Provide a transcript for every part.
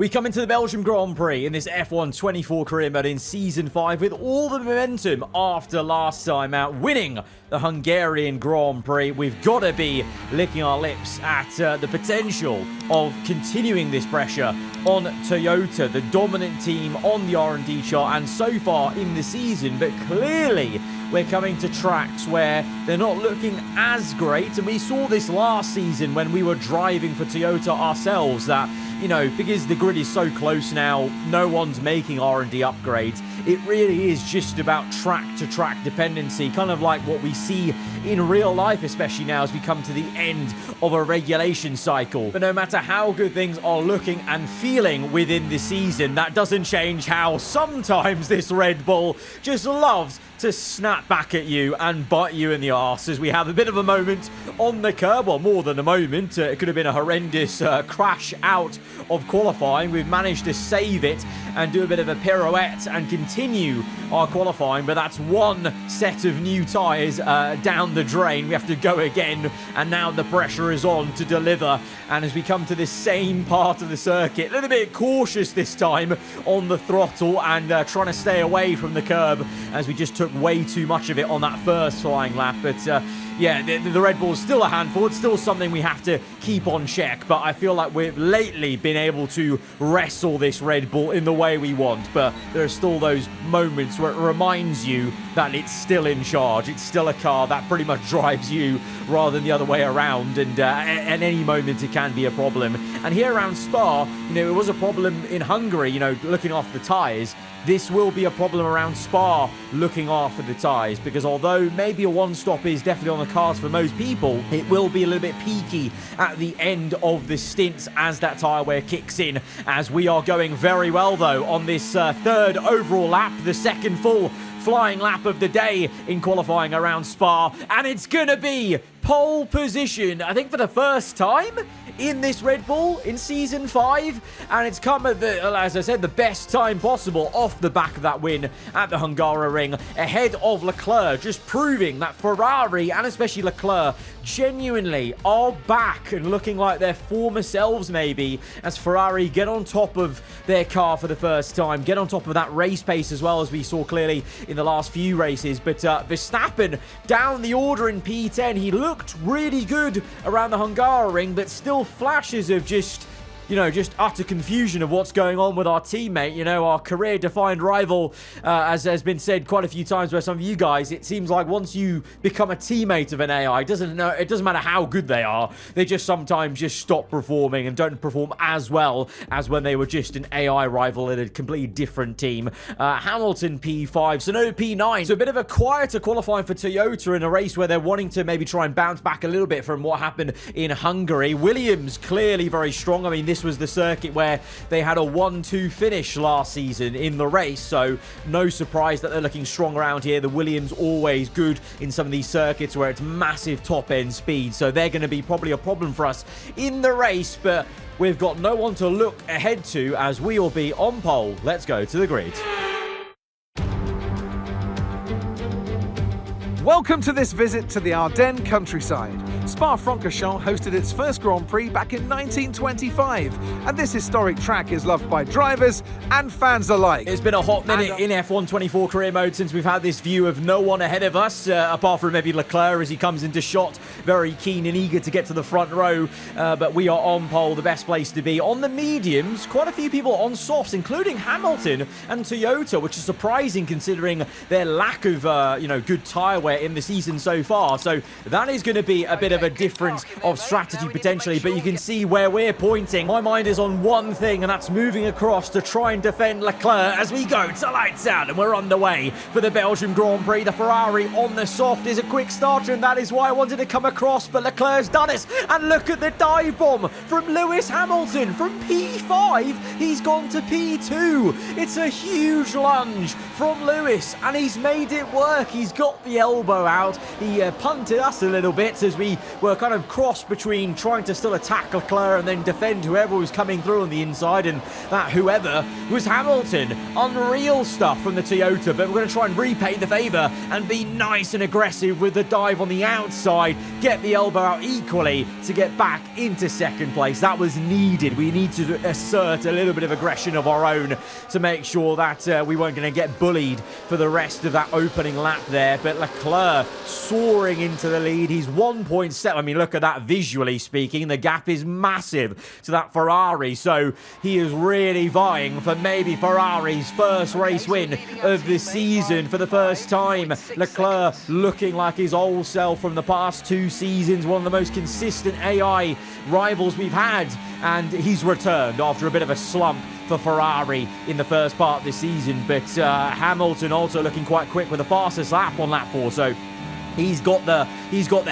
We come into the Belgium Grand Prix in this F1 24 career mode in Season 5 with all the momentum after last time out, winning the Hungarian Grand Prix. We've got to be licking our lips at the potential of continuing this pressure on Toyota, the dominant team on the R&D chart and so far in the season, but clearly we're coming to tracks where they're not looking as great, and we saw this last season when we were driving for Toyota ourselves that, you know, because the grid is so close now, no one's making R&D upgrades. It really is just about track-to-track dependency, kind of like what we see in real life, especially now as we come to the end of a regulation cycle. But no matter how good things are looking and feeling within the season, that doesn't change how sometimes this Red Bull just loves to snap back at you and bite you in the arse as we have a bit of a moment on the curb. Well, more than a moment. It could have been a horrendous crash out of qualifying. We've managed to save it and do a bit of a pirouette and continue our qualifying, but that's one set of new tyres down the drain. We have to go again, and now the pressure is on to deliver. And as we come to this same part of the circuit, a little bit cautious this time on the throttle and trying to stay away from the curb as we just took way too much of it on that first flying lap. But yeah, the Red Bull's still a handful. It's still something we have to keep on check, but I feel like we've lately been able to wrestle this Red Bull in the way we want. But there are still those moments where it reminds you that it's still in charge. It's still a car that pretty much drives you rather than the other way around, and at any moment it can be a problem. And here around Spa, you know, it was a problem in Hungary, you know, looking off the tyres. This will be a problem around Spa looking after the tyres, because although maybe a one-stop is definitely on the cards for most people, it will be a little bit peaky at the end of the stints as that tyre wear kicks in, as we are going very well though on this third overall lap, the second full flying lap of the day in qualifying around Spa, and it's gonna be pole position, I think for the first time in this Red Bull in Season 5, and it's come at the, as I said, the best time possible off the back of that win at the Hungaroring, ahead of Leclerc, just proving that Ferrari, and especially Leclerc, genuinely are back and looking like their former selves maybe, as Ferrari get on top of their car for the first time, get on top of that race pace as well, as we saw clearly in the last few races. But Verstappen down the order in P10, he looked really good around the Hungaroring, but still flashes of just, you know, just utter confusion of what's going on with our teammate, you know, our career-defined rival, as has been said quite a few times by some of you guys. It seems like once you become a teammate of an AI, it doesn't matter how good they are, they just sometimes just stop performing and don't perform as well as when they were just an AI rival in a completely different team. Hamilton P5, Tsunoda P9, so a bit of a quieter qualifying for Toyota in a race where they're wanting to maybe try and bounce back a little bit from what happened in Hungary. Williams clearly very strong. I mean, this was the circuit where they had a 1-2 finish last season in the race, so no surprise that they're looking strong around here. The Williams always good in some of these circuits where it's massive top-end speed, so they're going to be probably a problem for us in the race, but we've got no one to look ahead to as we will be on pole. Let's go to the grid. Welcome to this visit to the Ardennes countryside. Spa-Francorchamps hosted its first Grand Prix back in 1925, and this historic track is loved by drivers and fans alike. It's been a hot minute in F1 24 career mode since we've had this view of no one ahead of us, apart from maybe Leclerc as he comes into shot, very keen and eager to get to the front row, but we are on pole, the best place to be. On the mediums, quite a few people on softs, including Hamilton and Toyota, which is surprising considering their lack of, you know, good tyre wear in the season so far. So that is going to be a bit of a difference of strategy potentially, but you can see where we're pointing. My mind is on one thing, and that's moving across to try and defend Leclerc as we go to lights out, and we're underway for the Belgium Grand Prix. The Ferrari on the soft is a quick starter, and that is why I wanted to come across, but Leclerc's done it, and look at the dive bomb from Lewis Hamilton. From P5 he's gone to P2. It's a huge lunge from Lewis, and he's made it work. He's got the elbow out. He punted us a little bit as we were kind of crossed between trying to still attack Leclerc and then defend whoever was coming through on the inside, and that whoever was Hamilton. Unreal stuff from the Toyota, but we're going to try and repay the favour and be nice and aggressive with the dive on the outside, get the elbow out equally to get back into second place. That was needed. We need to assert a little bit of aggression of our own to make sure that we weren't going to get bullied for the rest of that opening lap there. But Leclerc soaring into the lead. He's 1.7. I mean, look at that visually speaking. The gap is massive to that Ferrari. So he is really vying for maybe Ferrari's first race win of the season for the first time. Leclerc looking like his old self from the past 2 seasons, one of the most consistent AI rivals we've had, and he's returned after a bit of a slump for Ferrari in the first part of the season. But Hamilton also looking quite quick with the fastest lap on lap 4, so he's got the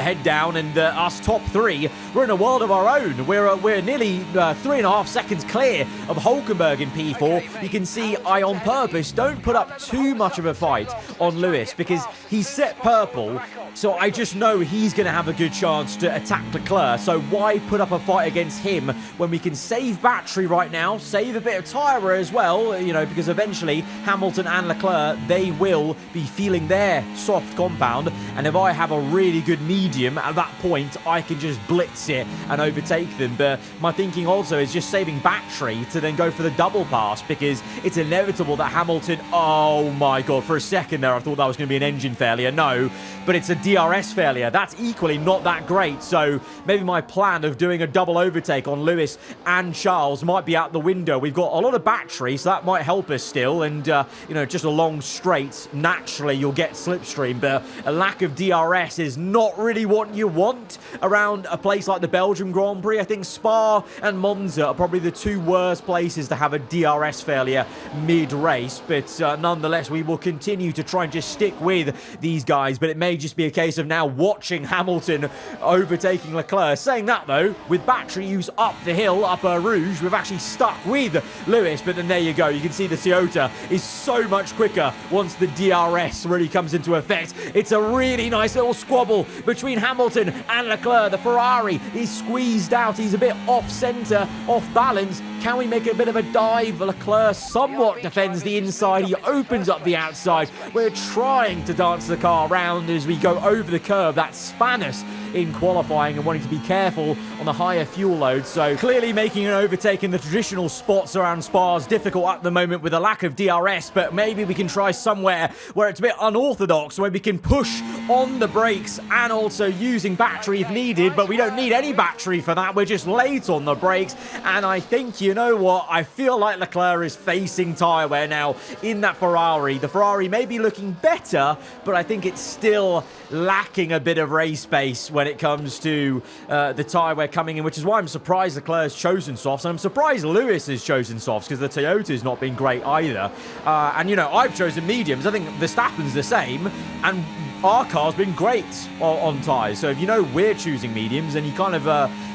head down, and us top 3, we're in a world of our own. We're nearly 3.5 seconds clear of Hulkenberg in P4. You can see I on purpose don't put up too much of a fight on Lewis because he's set purple. So I just know he's going to have a good chance to attack Leclerc. So why put up a fight against him when we can save battery right now, save a bit of Tyre as well, you know, because eventually Hamilton and Leclerc, they will be feeling their soft compound. And if I have a really good medium at that point, I can just blitz it and overtake them. But my thinking also is just saving battery to then go for the double pass, because it's inevitable that Hamilton, oh my God, for a second there I thought that was going to be an engine failure. No, but it's a DRS failure. That's equally not that great. So maybe my plan of doing a double overtake on Lewis and Charles might be out the window. We've got a lot of battery, so that might help us still. And, you know, just a long straight, naturally you'll get slipstream, but a lack of DRS is not really what you want around a place like the Belgium Grand Prix. I think Spa and Monza are probably the 2 worst places to have a DRS failure mid-race. But nonetheless, we will continue to try and just stick with these guys. But it may just be a case of now watching Hamilton overtaking Leclerc. Saying that though, with battery use up the hill, up Rouge, we've actually stuck with Lewis. But then there you go. You can see the Toyota is so much quicker once the DRS really comes into effect. It's a really nice little squabble between Hamilton and Leclerc. The Ferrari is squeezed out. He's a bit off centre, off balance. Can we make a bit of a dive? Leclerc somewhat defends the inside. He opens up the outside. We're trying to dance the car around as we go over the curb. That span us in qualifying and wanting to be careful on the higher fuel load. So clearly making an overtake in the traditional spots around Spa is difficult at the moment with a lack of DRS, but maybe we can try somewhere where it's a bit unorthodox, where we can push on the brakes and also using battery if needed, but we don't need any battery for that. We're just late on the brakes, and I think, you know what, I feel like Leclerc is facing tyre wear now in that Ferrari. The Ferrari may be looking better, but I think it's still lacking a bit of race pace when it comes to the tyre wear coming in, which is why I'm surprised Leclerc's chosen softs, and I'm surprised Lewis has chosen softs because the Toyota's not been great either. And, you know, I've chosen mediums. I think Verstappen's the same, and our car's been great on tyres. So if you know we're choosing mediums, and you kind of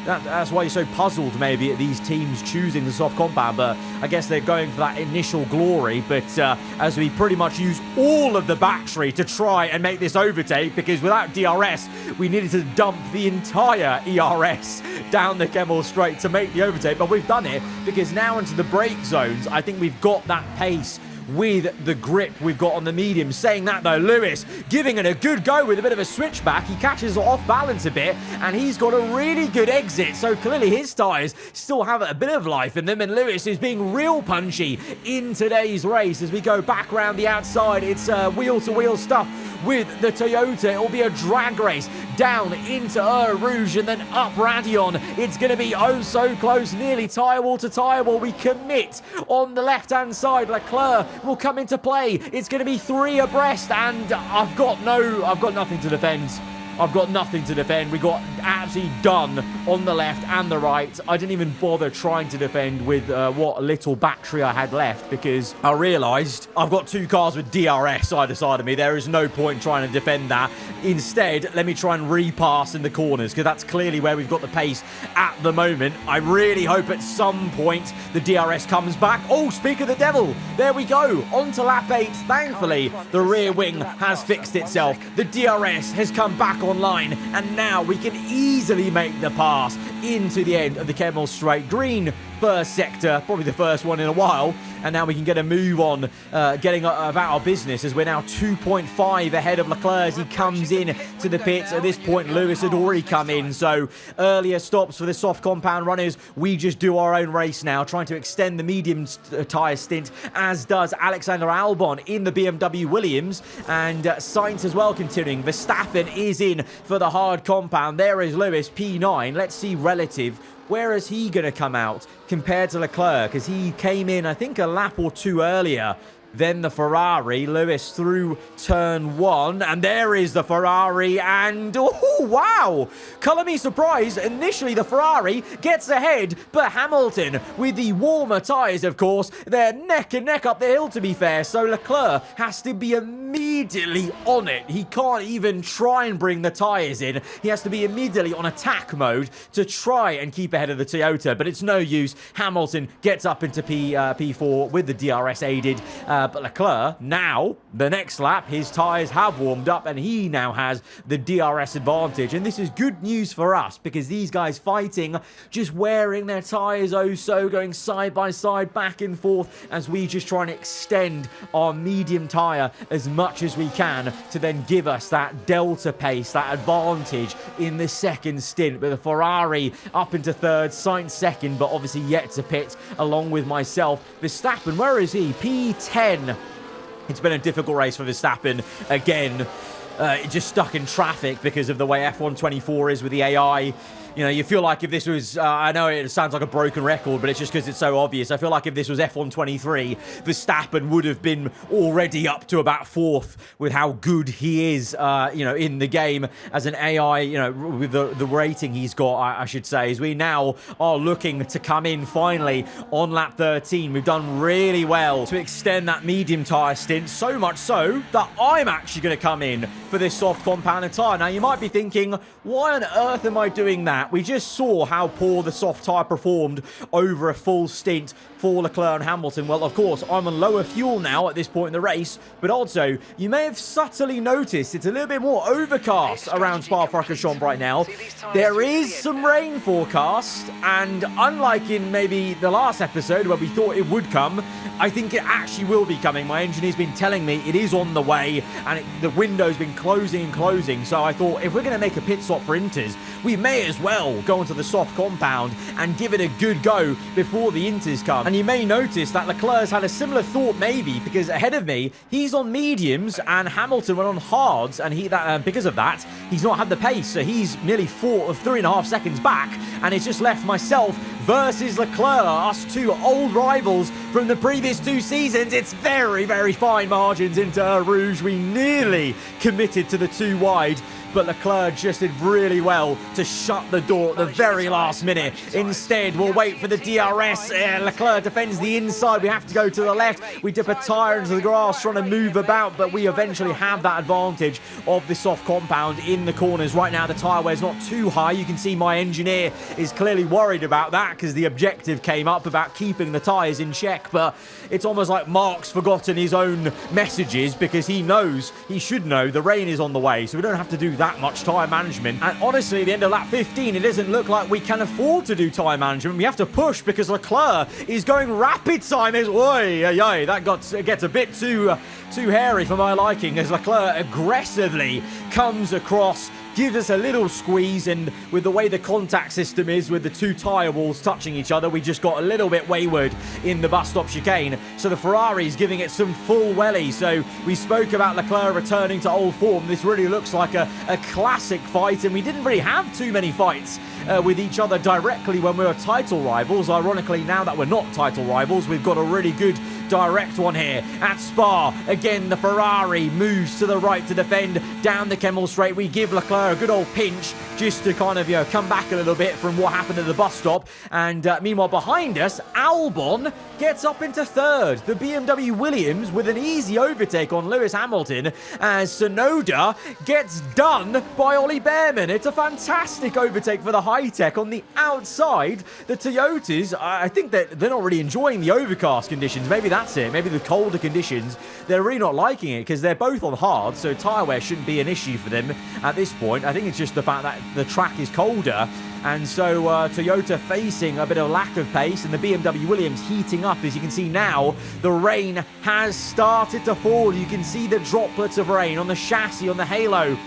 that's why you're so puzzled maybe at these teams choosing the soft compound. But I guess they're going for that initial glory. But as we pretty much use all of the battery to try and make this overtake, because without DRS we needed to dump the entire ERS down the Kemmel Straight to make the overtake. But we've done it, because now into the brake zones I think we've got that pace with the grip we've got on the medium. Saying that though, Lewis giving it a good go with a bit of a switchback. He catches off balance a bit, and he's got a really good exit, so clearly his tyres still have a bit of life in them, and Lewis is being real punchy in today's race. As we go back around the outside, it's wheel-to-wheel stuff with the Toyota. It will be a drag race down into Rouge and then up Radion. It's going to be oh so close, nearly tyre wall to tyre wall. We commit on the left-hand side. Leclerc will come into play. It's going to be 3 abreast, and I've got nothing to defend. I've got nothing to defend. We got absolutely done on the left and the right. I didn't even bother trying to defend with what little battery I had left, because I realised I've got 2 cars with DRS either side of me. There is no point trying to defend that. Instead, let me try and repass in the corners, because that's clearly where we've got the pace at the moment. I really hope at some point the DRS comes back. Oh, speak of the devil. There we go. On to lap 8. Thankfully, the rear wing has fixed itself. The DRS has come back back online, and now we can easily make the pass into the end of the Kemmel Straight. Green first sector, probably the first one in a while, and now we can get a move on getting about our business, as we're now 2.5 ahead of Leclerc as he comes in to the pits. At this point, Lewis had already come in, so earlier stops for the soft compound runners. We just do our own race now, trying to extend the medium tyre stint, as does Alexander Albon in the BMW Williams, and Sainz as well continuing. Verstappen is in for the hard compound. There is Lewis, P9. Let's see relative. Where is he going to come out compared to Leclerc? Because he came in, I think, a lap or two earlier than the Ferrari. Lewis through turn 1, and there is the Ferrari, and oh wow, colour me surprised. Initially the Ferrari gets ahead, but Hamilton, with the warmer tyres of course, they're neck and neck up the hill, to be fair, so Leclerc has to be immediately on it. He can't even try and bring the tyres in. He has to be immediately on attack mode to try and keep ahead of the Toyota, but it's no use. Hamilton gets up into P4 with the DRS aided, but Leclerc, now, the next lap, his tyres have warmed up and he now has the DRS advantage. And this is good news for us, because these guys fighting, just wearing their tyres oh so, going side by side, back and forth, as we just try and extend our medium tyre as much as we can to then give us that delta pace, that advantage in the second stint. With the Ferrari up into third, Sainz second, but obviously yet to pit along with myself. Verstappen, where is he? P10. It's been a difficult race for Verstappen again. Just stuck in traffic because of the way F124 is with the AI. You know, you feel like if this was, I know it sounds like a broken record, but it's just because it's so obvious. I feel like if this was F123, Verstappen would have been already up to about 4th with how good he is, you know, in the game as an AI, you know, with the rating he's got, I should say, as we now are looking to come in finally on lap 13. We've done really well to extend that medium tyre stint, so much so that I'm actually going to come in for this soft compounded tyre. Now, you might be thinking, why on earth am I doing that? We just saw how poor the soft tyre performed over a full stint for Leclerc and Hamilton. Well, of course, I'm on lower fuel now at this point in the race, but also, you may have subtly noticed it's a little bit more overcast around Spa-Francorchamps right now. There is some rain forecast, and unlike in maybe the last episode where we thought it would come, I think it actually will be coming. My engineer's been telling me it is on the way, and the window's been closing and closing, so I thought if we're going to make a pit stop for Inters, we may as well go into the soft compound and give it a good go before the Inters come. And you may notice that Leclerc's had a similar thought maybe, because ahead of me, he's on mediums and Hamilton went on hards, and because of that, he's not had the pace, so he's nearly 3.5 seconds back, and it's just left myself versus Leclerc, us two old rivals from the previous 2 seasons. It's very, very fine margins into Rouge. We nearly committed to the 2 wide, but Leclerc just did really well to shut the door at the very last minute. Instead, we'll wait for the DRS. Leclerc defends the inside. We have to go to the left. We dip a tyre into the grass trying to move about, but we eventually have that advantage of the soft compound in the corners. Right now, the tyre wear's not too high. You can see my engineer is clearly worried about that, because the objective came up about keeping the tyres in check, but it's almost like Mark's forgotten his own messages, because he knows, he should know, the rain is on the way, so we don't have to do that much tyre management. And honestly, at the end of lap 15, it doesn't look like we can afford to do tyre management. We have to push, because Leclerc is going rapid time. That gets a bit too hairy for my liking, as Leclerc aggressively comes across, gives us a little squeeze, and with the way the contact system is with the 2 tyre walls touching each other, we just got a little bit wayward in the bus stop chicane. So the Ferrari's giving it some full welly. So we spoke about Leclerc returning to old form. This really looks like a classic fight, and we didn't really have too many fights with each other directly when we were title rivals. Ironically, now that we're not title rivals, we've got a really good direct one here at Spa. Again, the Ferrari moves to the right to defend down the Kemmel Straight. We give Leclerc a good old pinch just to kind of, you know, come back a little bit from what happened at the bus stop. And meanwhile, behind us, Albon gets up into third. The BMW Williams with an easy overtake on Lewis Hamilton, as Tsunoda gets done by Ollie Behrman. It's a fantastic overtake for the high-tech on the outside. The Toyotas, I think that they're not really enjoying the overcast conditions. Maybe that's it. Maybe the colder conditions, they're really not liking it because they're both on hard, so tyre wear shouldn't be an issue for them at this point. I think it's just the fact that the track is colder, and so Toyota facing a bit of lack of pace, and the BMW Williams heating up. As you can see now, the rain has started to fall. You can see the droplets of rain on the chassis, on the halo.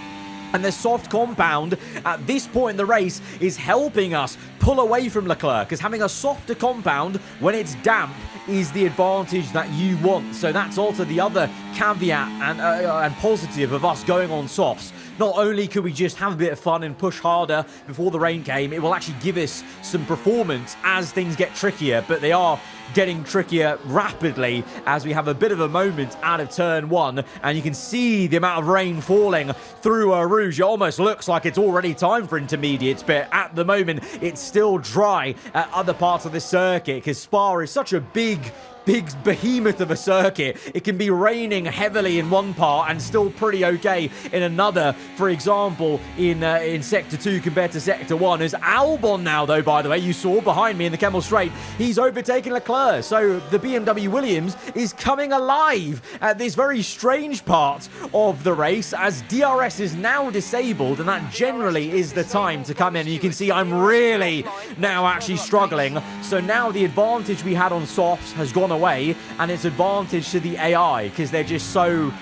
And the soft compound at this point in the race is helping us pull away from Leclerc, because having a softer compound when it's damp is the advantage that you want. So that's also the other caveat and positive of us going on softs. Not only could we just have a bit of fun and push harder before the rain came, it will actually give us some performance as things get trickier, but they are getting trickier rapidly as we have a bit of a moment out of turn 1, and you can see the amount of rain falling through Rouge. It almost looks like it's already time for intermediates, but at the moment it's still dry at other parts of the circuit because Spa is such a big behemoth of a circuit. It can be raining heavily in one part and still pretty okay in another. For example, in Sector 2 compared to Sector 1. As Albon now, though, by the way, you saw behind me in the Kemmel Straight, he's overtaken Leclerc. So the BMW Williams is coming alive at this very strange part of the race as DRS is now disabled, and that generally is the time to come in. You can see I'm really now actually struggling. So now the advantage we had on softs has gone away, and it's advantage to the AI because they're just so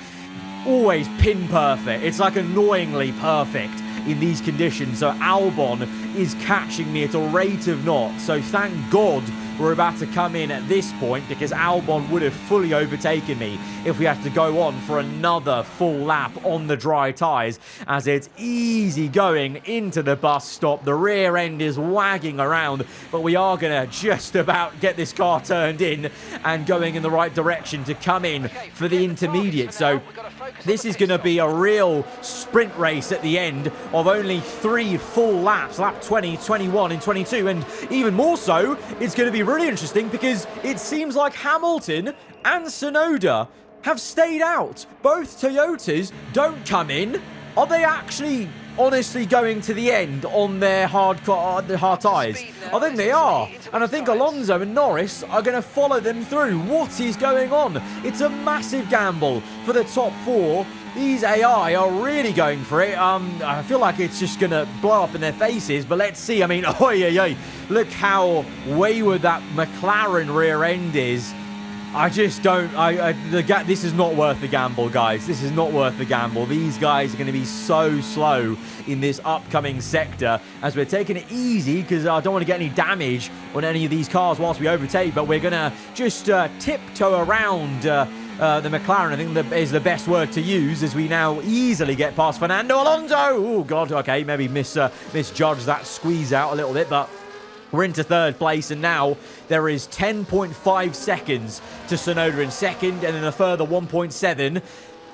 always pin perfect. It's like annoyingly perfect in these conditions. So Albon is catching me at a rate of knots. So thank God we're about to come in at this point, because Albon would have fully overtaken me if we had to go on for another full lap on the dry tyres, as it's easy going into the bus stop. The rear end is wagging around, but we are going to just about get this car turned in and going in the right direction to come in for the intermediate. So this is going to be a real sprint race at the end of only 3 full laps, lap 20, 21 and 22, and even more so, it's going to be really interesting because it seems like Hamilton and Tsunoda have stayed out. Both Toyotas don't come in. Are they actually honestly going to the end on their hard tyres? I think they are. And I think Alonso and Norris are going to follow them through. What is going on? It's a massive gamble for the top 4. These AI are really going for it. I feel like it's just going to blow up in their faces, but let's see. I mean, look how wayward that McLaren rear end is. I just don't... this is not worth the gamble, guys. This is not worth the gamble. These guys are going to be so slow in this upcoming sector as we're taking it easy because I don't want to get any damage on any of these cars whilst we overtake, but we're going to just tiptoe around the McLaren, I think that is the best word to use, as we now easily get past Fernando Alonso. Oh, God, okay, maybe misjudged that squeeze out a little bit, but we're into 3rd place, and now there is 10.5 seconds to Tsunoda in 2nd, and then a further 1.7.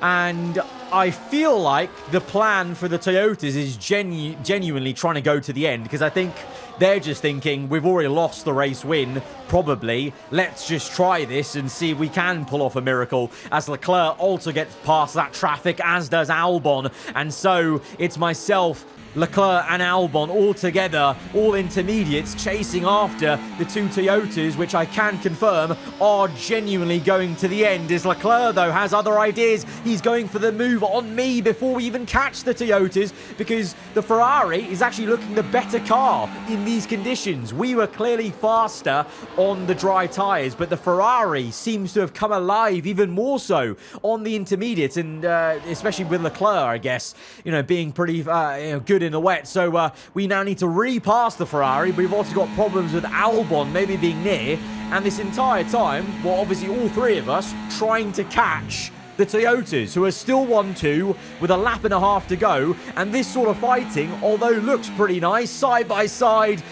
And I feel like the plan for the Toyotas is genuinely trying to go to the end, because I think they're just thinking, we've already lost the race win, probably. Let's just try this and see if we can pull off a miracle, as Leclerc also gets past that traffic, as does Albon. And so it's myself, Leclerc and Albon all together, all intermediates, chasing after the 2 Toyotas, which I can confirm are genuinely going to the end. As Leclerc, though, has other ideas. He's going for the move on me before we even catch the Toyotas, because the Ferrari is actually looking the better car in these conditions. We were clearly faster on the dry tyres, but the Ferrari seems to have come alive even more so on the intermediates, and especially with Leclerc, I guess, being pretty good in the wet. So we now need to repass the Ferrari. We've also got problems with Albon maybe being near, and this entire time, well, obviously all 3 of us trying to catch the Toyotas, who are still 1-2 with a lap and a half to go. And this sort of fighting, although looks pretty nice, side by side,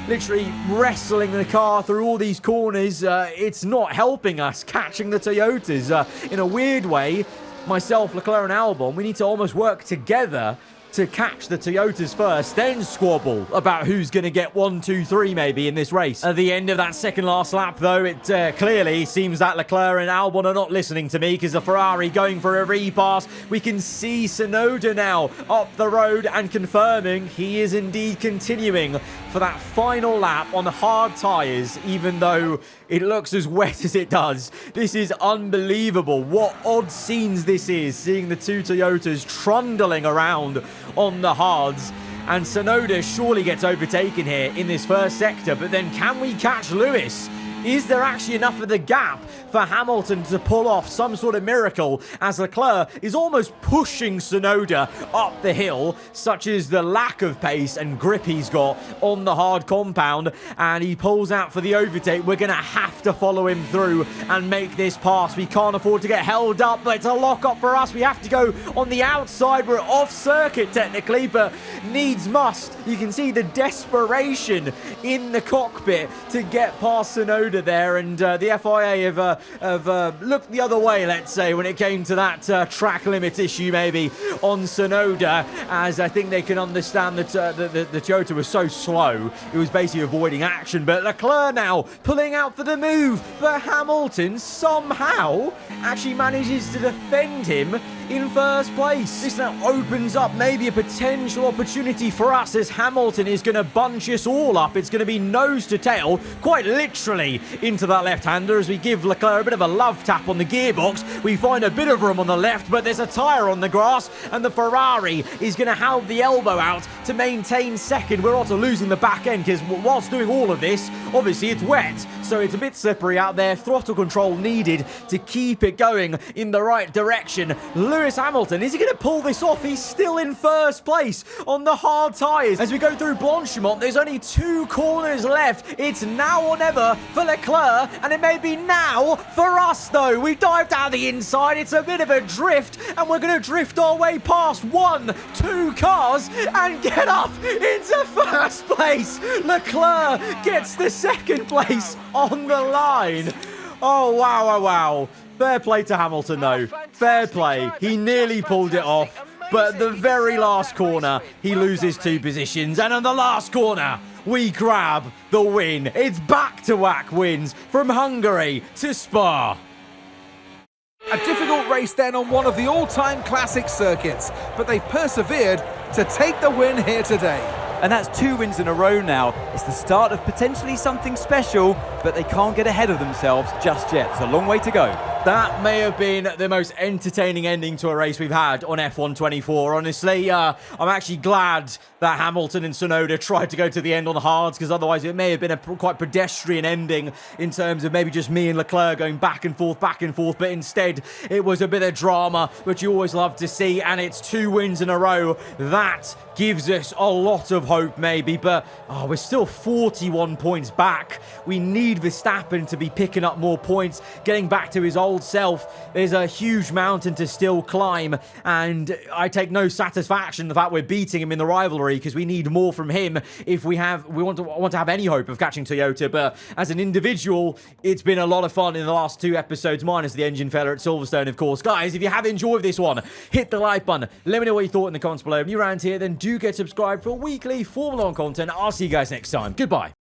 literally wrestling the car through all these corners, it's not helping us catching the Toyotas. In a weird way, myself, Leclerc and Albon, we need to almost work together to catch the Toyotas first, then squabble about who's going to get 1, 2, 3 maybe in this race. At the end of that second last lap, though, it clearly seems that Leclerc and Albon are not listening to me, because the Ferrari going for a repass. We can see Tsunoda now up the road and confirming he is indeed continuing for that final lap on the hard tyres, even though it looks as wet as it does. This is unbelievable. What odd scenes this is, seeing the two Toyotas trundling around on the hards. And Tsunoda surely gets overtaken here in this first sector, but then can we catch Lewis? Is there actually enough of the gap for Hamilton to pull off some sort of miracle, as Leclerc is almost pushing Tsunoda up the hill, such as the lack of pace and grip he's got on the hard compound, and he pulls out for the overtake. We're going to have to follow him through and make this pass. We can't afford to get held up, but it's a lock-up for us. We have to go on the outside. We're off circuit technically, but needs must. You can see the desperation in the cockpit to get past Tsunoda there, and the FIA have looked the other way, let's say, when it came to that track limit issue maybe on Tsunoda, as I think they can understand that the Toyota was so slow, it was basically avoiding action. But Leclerc now pulling out for the move, but Hamilton somehow actually manages to defend him in first place. This now opens up maybe a potential opportunity for us, as Hamilton is going to bunch us all up. It's going to be nose to tail, quite literally, into that left-hander, as we give Leclerc a bit of a love tap on the gearbox. We find a bit of room on the left, but there's a tyre on the grass, and the Ferrari is going to have the elbow out to maintain second. We're also losing the back end, because whilst doing all of this, obviously it's wet, so it's a bit slippery out there. Throttle control needed to keep it going in the right direction. Lewis Hamilton, is he going to pull this off? He's still in first place on the hard tyres. As we go through Blanchimont, there's only 2 corners left. It's now or never for Leclerc, and it may be now for us, though. We dived out the inside. It's a bit of a drift, and we're going to drift our way past 1, 2 cars and get up into first place. Leclerc gets the second place on the line. Oh, wow, wow, wow. Fair play to Hamilton, though. Fair play. He nearly pulled it off, but at the very last corner, he loses 2 positions, and on the last corner, we grab the win. It's back-to-back wins from Hungary to Spa. A difficult race then on one of the all-time classic circuits, but they've persevered to take the win here today. And that's 2 wins in a row now. It's the start of potentially something special, but they can't get ahead of themselves just yet. It's a long way to go. That may have been the most entertaining ending to a race we've had on F1 24. Honestly, I'm actually glad that Hamilton and Tsunoda tried to go to the end on the hards, because otherwise it may have been a quite pedestrian ending in terms of maybe just me and Leclerc going back and forth, but instead it was a bit of drama, which you always love to see, and it's 2 wins in a row. That gives us a lot of hope maybe, but we're still 41 points back. We need Verstappen to be picking up more points, getting back to his old self. There's a huge mountain to still climb, and I take no satisfaction in the fact we're beating him in the rivalry, because we need more from him if we want to have any hope of catching Toyota. But as an individual, it's been a lot of fun in the last 2 episodes, minus the engine failure at Silverstone, of course. Guys, if you have enjoyed this one, hit the like button. Let me know what you thought in the comments below. If you're around here, then do get subscribed for weekly Formula 1 content. I'll see you guys next time. Goodbye.